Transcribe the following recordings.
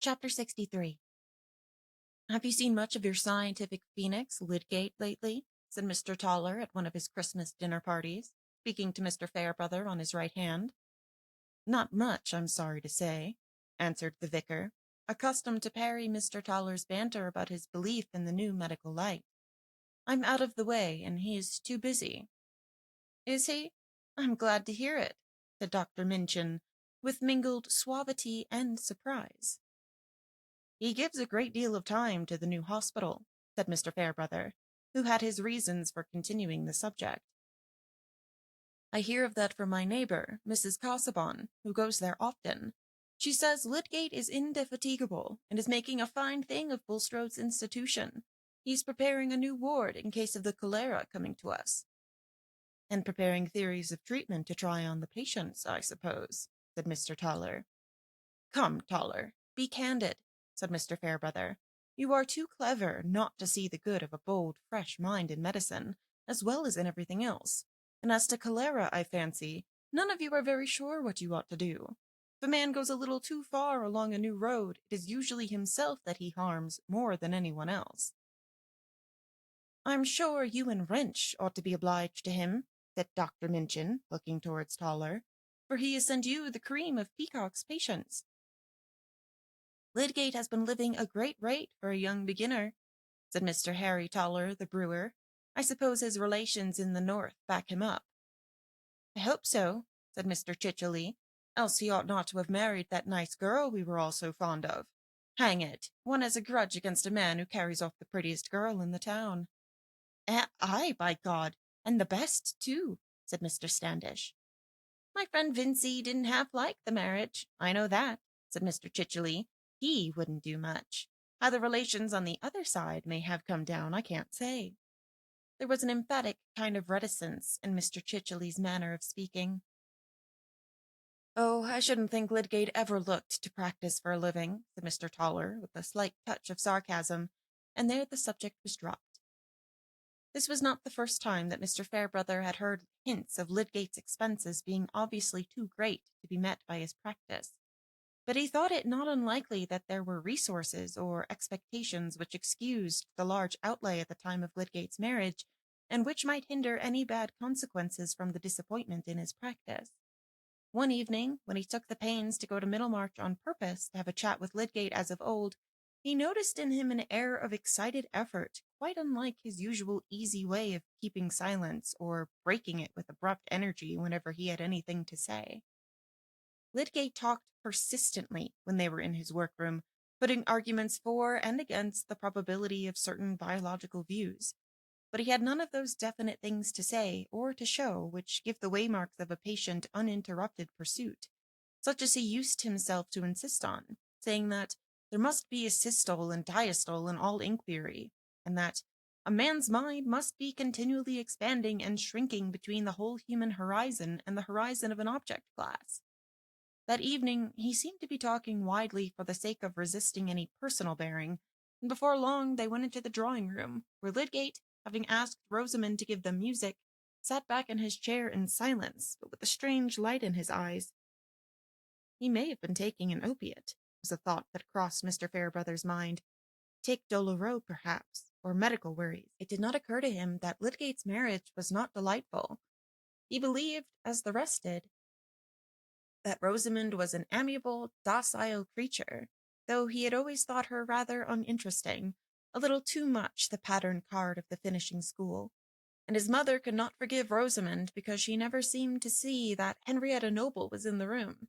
Chapter 63. Have you seen much of your scientific phoenix, Lydgate, lately? Said Mr. Toller at one of his Christmas dinner parties, speaking to Mr. Fairbrother on his right hand. Not much, I'm sorry to say, answered the vicar, accustomed to parry Mr. Toller's banter about his belief in the new medical light. I'm out of the way, and he is too busy. Is he? I'm glad to hear it, said Dr. Minchin, with mingled suavity and surprise. He gives a great deal of time to the new hospital, said Mr. Fairbrother, who had his reasons for continuing the subject. I hear of that from my neighbor, Mrs. Casaubon, who goes there often. She says Lydgate is indefatigable and is making a fine thing of Bulstrode's institution. He's preparing a new ward in case of the cholera coming to us. And preparing theories of treatment to try on the patients, I suppose, said Mr. Toller. Come, Toller, be candid, said Mr. Fairbrother. You are too clever not to see the good of a bold, fresh mind in medicine, as well as in everything else. And as to cholera, I fancy, none of you are very sure what you ought to do. If a man goes a little too far along a new road, it is usually himself that he harms more than anyone else. I'm sure you and Wrench ought to be obliged to him, said Dr. Minchin, looking towards Toller, for he has sent you the cream of Peacock's patients. Lydgate has been living a great rate for a young beginner, said Mr. Harry Toller, the brewer. I suppose his relations in the north back him up. I hope so, said Mr. Chichely, else he ought not to have married that nice girl we were all so fond of. Hang it, one has a grudge against a man who carries off the prettiest girl in the town. Aye, by God, and the best, too, said Mr. Standish. My friend Vincey didn't half like the marriage, I know that, said Mr. Chichely. He wouldn't do much. How the relations on the other side may have come down, I can't say. There was an emphatic kind of reticence in Mr. Chichely's manner of speaking. Oh, I shouldn't think Lydgate ever looked to practice for a living, said Mr. Toller, with a slight touch of sarcasm, and there the subject was dropped. This was not the first time that Mr. Fairbrother had heard hints of Lydgate's expenses being obviously too great to be met by his practice, but he thought it not unlikely that there were resources or expectations which excused the large outlay at the time of Lydgate's marriage, and which might hinder any bad consequences from the disappointment in his practice. One evening, when he took the pains to go to Middlemarch on purpose to have a chat with Lydgate as of old, he noticed in him an air of excited effort, quite unlike his usual easy way of keeping silence or breaking it with abrupt energy whenever he had anything to say. Lydgate talked persistently when they were in his workroom, putting arguments for and against the probability of certain biological views, but he had none of those definite things to say or to show which give the waymarks of a patient uninterrupted pursuit, such as he used himself to insist on, saying that there must be a systole and diastole in all inquiry, and that a man's mind must be continually expanding and shrinking between the whole human horizon and the horizon of an object class. That evening he seemed to be talking widely for the sake of resisting any personal bearing, and before long they went into the drawing-room, where Lydgate, having asked Rosamond to give them music, sat back in his chair in silence, but with a strange light in his eyes. He may have been taking an opiate, was a thought that crossed Mr. Fairbrother's mind. Take Doloreux, perhaps, or medical worries. It did not occur to him that Lydgate's marriage was not delightful. He believed, as the rest did, that Rosamond was an amiable, docile creature, though he had always thought her rather uninteresting, a little too much the pattern card of the finishing school, and his mother could not forgive Rosamond because she never seemed to see that Henrietta Noble was in the room.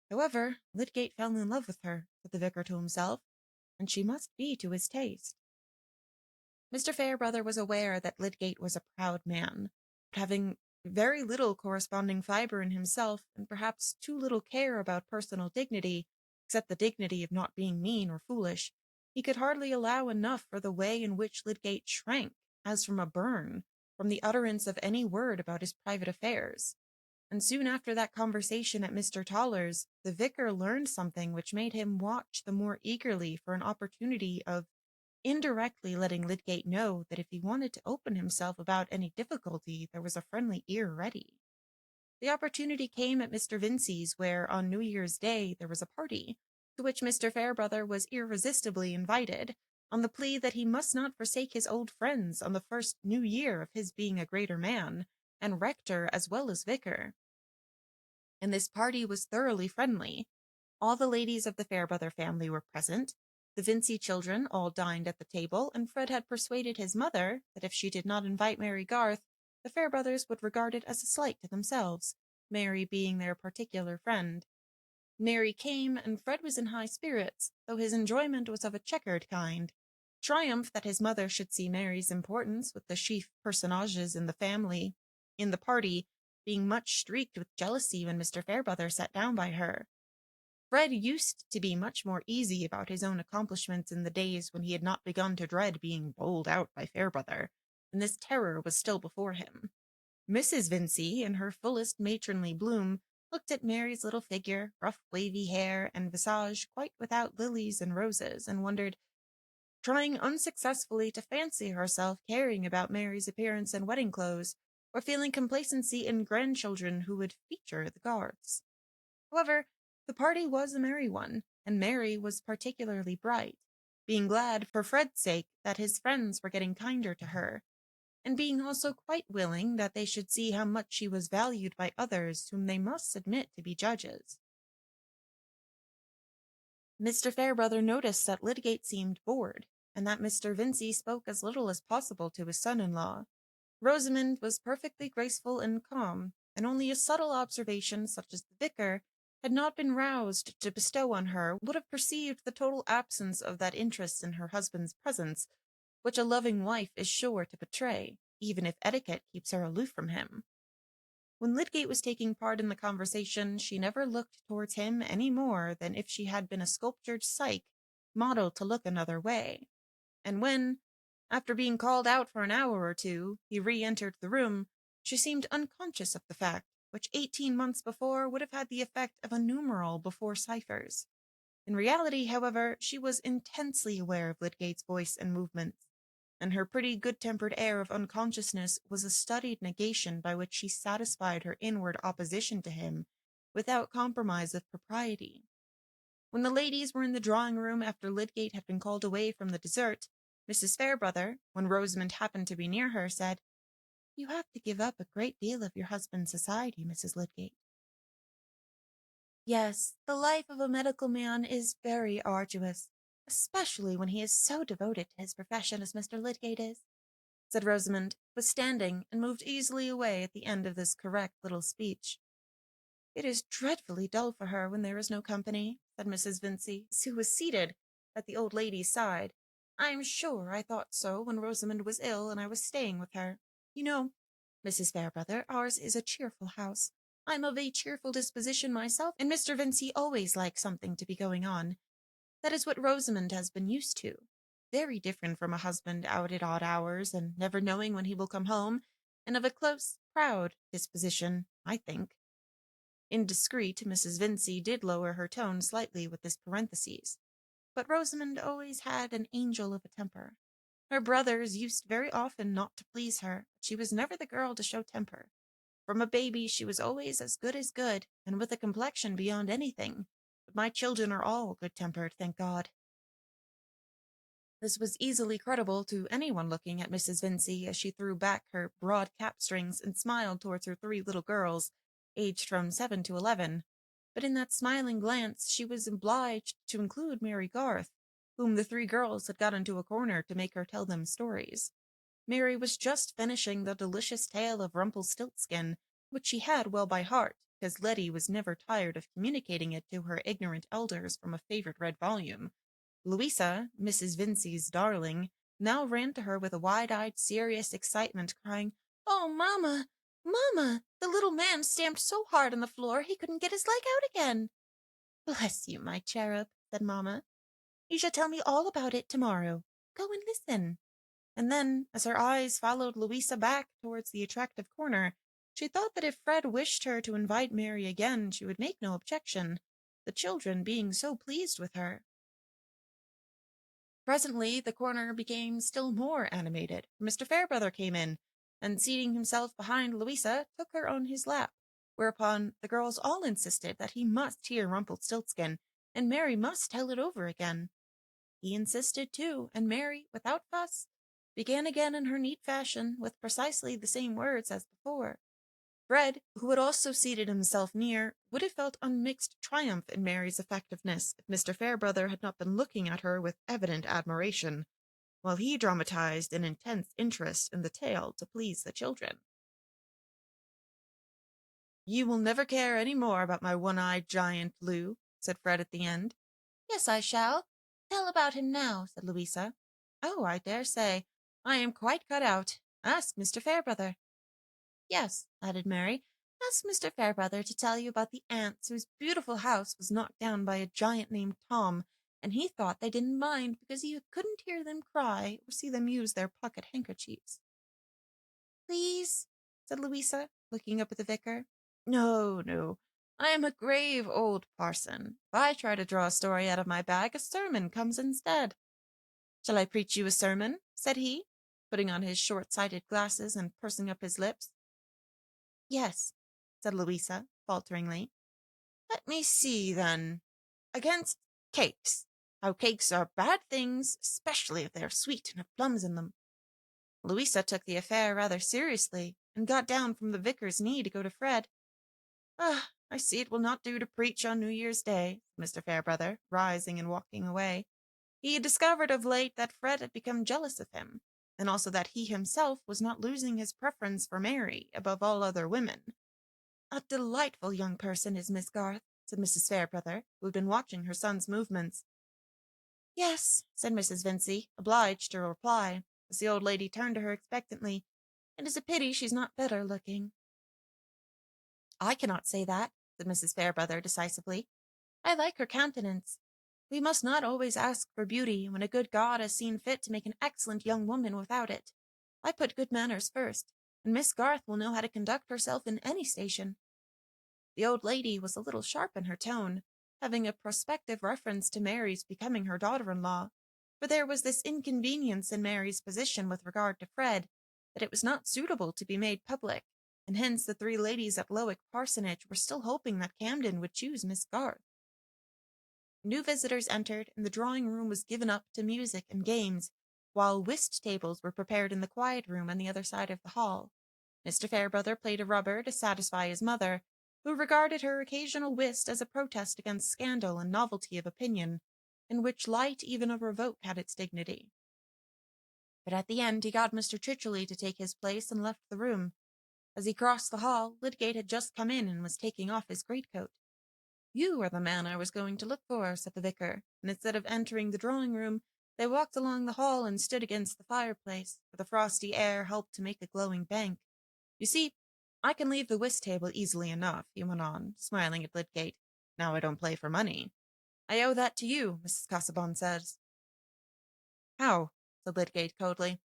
However, Lydgate fell in love with her, said the vicar to himself, and she must be to his taste. Mr. Fairbrother was aware that Lydgate was a proud man, but having very little corresponding fibre in himself, and perhaps too little care about personal dignity, except the dignity of not being mean or foolish, he could hardly allow enough for the way in which Lydgate shrank, as from a burn, from the utterance of any word about his private affairs. And soon after that conversation at Mr. Toller's, the vicar learned something which made him watch the more eagerly for an opportunity of indirectly letting Lydgate know that if he wanted to open himself about any difficulty, there was a friendly ear ready. The opportunity came at Mr. Vincey's, where on New Year's Day there was a party, to which Mr. Fairbrother was irresistibly invited, on the plea that he must not forsake his old friends on the first new year of his being a greater man, and rector as well as vicar. And this party was thoroughly friendly. All the ladies of the Fairbrother family were present. The Vincey children all dined at the table, and Fred had persuaded his mother that if she did not invite Mary Garth, the Fairbrothers would regard it as a slight to themselves, Mary being their particular friend. Mary came, and Fred was in high spirits, though his enjoyment was of a checkered kind. Triumph that his mother should see Mary's importance with the chief personages in the party, being much streaked with jealousy when Mr. Fairbrother sat down by her. Fred used to be much more easy about his own accomplishments in the days when he had not begun to dread being bowled out by Fairbrother, and this terror was still before him. Mrs. Vincey, in her fullest matronly bloom, looked at Mary's little figure, rough wavy hair, and visage quite without lilies and roses, and wondered, trying unsuccessfully to fancy herself caring about Mary's appearance and wedding clothes, or feeling complacency in grandchildren who would feature the Garths. However, the party was a merry one, and Mary was particularly bright, being glad for Fred's sake that his friends were getting kinder to her, and being also quite willing that they should see how much she was valued by others whom they must admit to be judges. Mr. Fairbrother noticed that Lydgate seemed bored, and that Mr. Vincey spoke as little as possible to his son-in-law. Rosamond was perfectly graceful and calm, and only a subtle observation such as the vicar had not been roused to bestow on her would have perceived the total absence of that interest in her husband's presence which a loving wife is sure to betray, even if etiquette keeps her aloof from him. When Lydgate was taking part in the conversation, she never looked towards him any more than if she had been a sculptured Psyche, modeled to look another way. And when, after being called out for an hour or two, he re-entered the room, she seemed unconscious of the fact, which 18 months before would have had the effect of a numeral before ciphers. In reality, however, she was intensely aware of Lydgate's voice and movements, and her pretty good-tempered air of unconsciousness was a studied negation by which she satisfied her inward opposition to him without compromise of propriety. When the ladies were in the drawing-room after Lydgate had been called away from the dessert, Mrs. Fairbrother, when Rosamond happened to be near her, said, "You have to give up a great deal of your husband's society, Mrs. Lydgate." "Yes, the life of a medical man is very arduous, especially when he is so devoted to his profession as Mr. Lydgate is," said Rosamond, who was standing and moved easily away at the end of this correct little speech. "It is dreadfully dull for her when there is no company," said Mrs. Vincey, who was seated at the old lady's side. "I'm sure I thought so when Rosamond was ill and I was staying with her. You know, Mrs. Fairbrother, ours is a cheerful house. I'm of a cheerful disposition myself, and Mr. Vincey always likes something to be going on. That is what Rosamond has been used to. Very different from a husband out at odd hours and never knowing when he will come home, and of a close, proud disposition, I think." Indiscreet, Mrs. Vincey did lower her tone slightly with this parenthesis, but Rosamond always had an angel of a temper. Her brothers used very often not to please her, but she was never the girl to show temper. From a baby she was always as good, and with a complexion beyond anything. But my children are all good-tempered, thank God. This was easily credible to anyone looking at Mrs. Vincey as she threw back her broad cap-strings and smiled towards her 3 little girls, aged from 7 to 11. But in that smiling glance she was obliged to include Mary Garth, whom the 3 girls had got into a corner to make her tell them stories. Mary was just finishing the delicious tale of Rumpelstiltskin, which she had well by heart, because Letty was never tired of communicating it to her ignorant elders from a favorite red volume. Louisa, Mrs. Vincey's darling, now ran to her with a wide-eyed, serious excitement, crying, "Oh, mamma, mamma, the little man stamped so hard on the floor he couldn't get his leg out again." "Bless you, my cherub," said mamma. "You shall tell me all about it tomorrow. Go and listen." And then, as her eyes followed Louisa back towards the attractive corner, she thought that if Fred wished her to invite Mary again, she would make no objection, the children being so pleased with her. Presently the corner became still more animated, for Mr. Fairbrother came in, and seating himself behind Louisa, took her on his lap, whereupon the girls all insisted that he must hear Rumpelstiltskin, and Mary must tell it over again. He insisted too, and Mary, without fuss, began again in her neat fashion, with precisely the same words as before. Fred, who had also seated himself near, would have felt unmixed triumph in Mary's effectiveness if Mr. Fairbrother had not been looking at her with evident admiration, while he dramatized an intense interest in the tale to please the children. "You will never care any more about my one-eyed giant, Lou," said Fred at the end. "Yes, I shall. Tell about him now," said Louisa. "Oh, I dare say. I am quite cut out. Ask Mr. Fairbrother." "Yes," added Mary, "ask Mr. Fairbrother to tell you about the ants whose beautiful house was knocked down by a giant named Tom, and he thought they didn't mind because he couldn't hear them cry or see them use their pocket handkerchiefs." "Please," said Louisa, looking up at the vicar. "No, no. I am a grave old parson. If I try to draw a story out of my bag, a sermon comes instead." "Shall I preach you a sermon?" said he, putting on his short-sighted glasses and pursing up his lips. "Yes," said Louisa, falteringly. "Let me see, then. Against cakes. How cakes are bad things, especially if they are sweet and have plums in them." Louisa took the affair rather seriously, and got down from the vicar's knee to go to Fred. "Ah, I see it will not do to preach on New Year's Day," said Mr. Fairbrother, rising and walking away. He had discovered of late that Fred had become jealous of him, and also that he himself was not losing his preference for Mary above all other women. "A delightful young person is Miss Garth," said Mrs. Fairbrother, who had been watching her son's movements. "Yes," said Mrs. Vincey, obliged to reply, as the old lady turned to her expectantly. "It is a pity she's not better looking." "I cannot say that," said Mrs. Fairbrother decisively. "I like her countenance. We must not always ask for beauty when a good God has seen fit to make an excellent young woman without it. I put good manners first, and Miss Garth will know how to conduct herself in any station." The old lady was a little sharp in her tone, having a prospective reference to Mary's becoming her daughter-in-law, for there was this inconvenience in Mary's position with regard to Fred, that it was not suitable to be made public, and hence the three ladies at Lowick Parsonage were still hoping that Camden would choose Miss Garth. New visitors entered, and the drawing-room was given up to music and games, while whist tables were prepared in the quiet room on the other side of the hall. Mr. Fairbrother played a rubber to satisfy his mother, who regarded her occasional whist as a protest against scandal and novelty of opinion, in which light even a revoke had its dignity. But at the end he got Mr. Chichely to take his place and left the room. As he crossed the hall, Lydgate had just come in and was taking off his greatcoat. "You are the man I was going to look for," said the vicar, and instead of entering the drawing-room, they walked along the hall and stood against the fireplace, where the frosty air helped to make a glowing bank. "You see, I can leave the whist table easily enough," he went on, smiling at Lydgate. "Now I don't play for money. I owe that to you, Mrs. Casaubon says." "How?" said Lydgate coldly.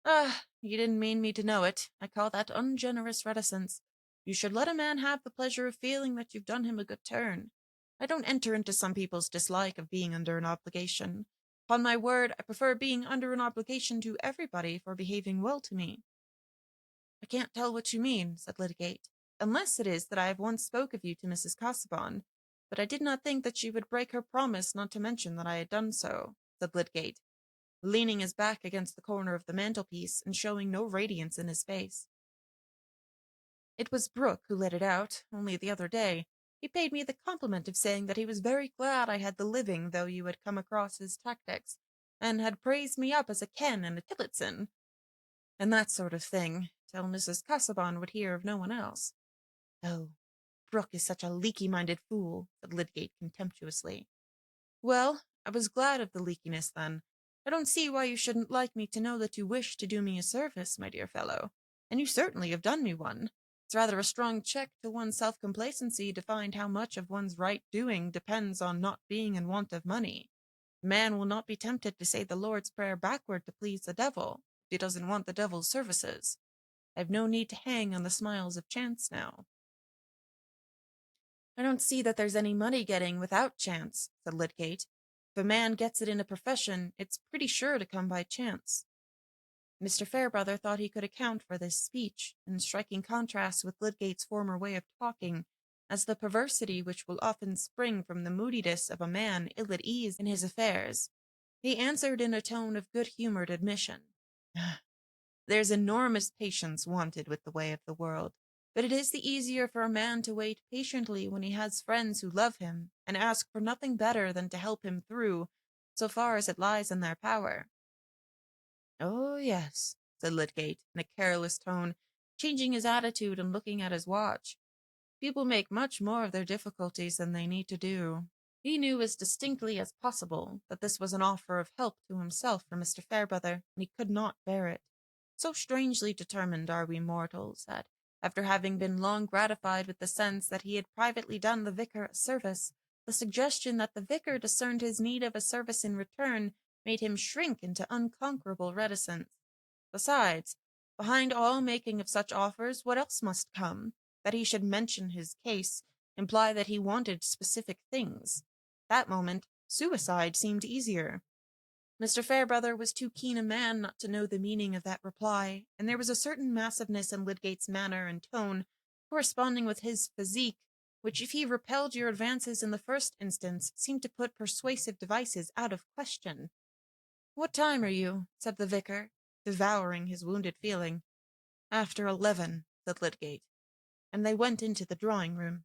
"Ah, you didn't mean me to know it. I call that ungenerous reticence. You should let a man have the pleasure of feeling that you've done him a good turn. I don't enter into some people's dislike of being under an obligation. Upon my word, I prefer being under an obligation to everybody for behaving well to me." "I can't tell what you mean," said Lydgate, "unless it is that I have once spoke of you to Mrs. Casaubon, but I did not think that she would break her promise not to mention that I had done so," said Lydgate, leaning his back against the corner of the mantelpiece and showing no radiance in his face. "It was Brooke who let it out, only the other day. He paid me the compliment of saying that he was very glad I had the living, though you had come across his tactics, and had praised me up as a Ken and a Tillotson, and that sort of thing, till Mrs. Casaubon would hear of no one else." "Oh, Brooke is such a leaky-minded fool," said Lydgate contemptuously. "Well, I was glad of the leakiness, then. I don't see why you shouldn't like me to know that you wish to do me a service, my dear fellow, and you certainly have done me one. It's rather a strong check to one's self-complacency to find how much of one's right doing depends on not being in want of money. A man will not be tempted to say the Lord's Prayer backward to please the devil, if he doesn't want the devil's services. I've no need to hang on the smiles of chance now." "I don't see that there's any money getting without chance," said Lydgate. "If a man gets it in a profession, it's pretty sure to come by chance." Mr. Fairbrother thought he could account for this speech, in striking contrast with Lydgate's former way of talking, as the perversity which will often spring from the moodiness of a man ill at ease in his affairs. He answered in a tone of good-humored admission. There's enormous patience wanted with the way of the world, but it is the easier for a man to wait patiently when he has friends who love him and ask for nothing better than to help him through, so far as it lies in their power. Oh, yes, said Lydgate, in a careless tone, changing his attitude and looking at his watch. People make much more of their difficulties than they need to do. He knew as distinctly as possible that this was an offer of help to himself from Mr. Fairbrother, and he could not bear it. So strangely determined are we mortals that, after having been long gratified with the sense that he had privately done the vicar a service, the suggestion that the vicar discerned his need of a service in return made him shrink into unconquerable reticence. Besides, behind all making of such offers, what else must come? That he should mention his case, imply that he wanted specific things. That moment, suicide seemed easier. Mr. Fairbrother was too keen a man not to know the meaning of that reply, and there was a certain massiveness in Lydgate's manner and tone, corresponding with his physique, which, if he repelled your advances in the first instance, seemed to put persuasive devices out of question. "What time are you?" said the vicar, devouring his wounded feeling. "After 11," said Lydgate, and they went into the drawing-room.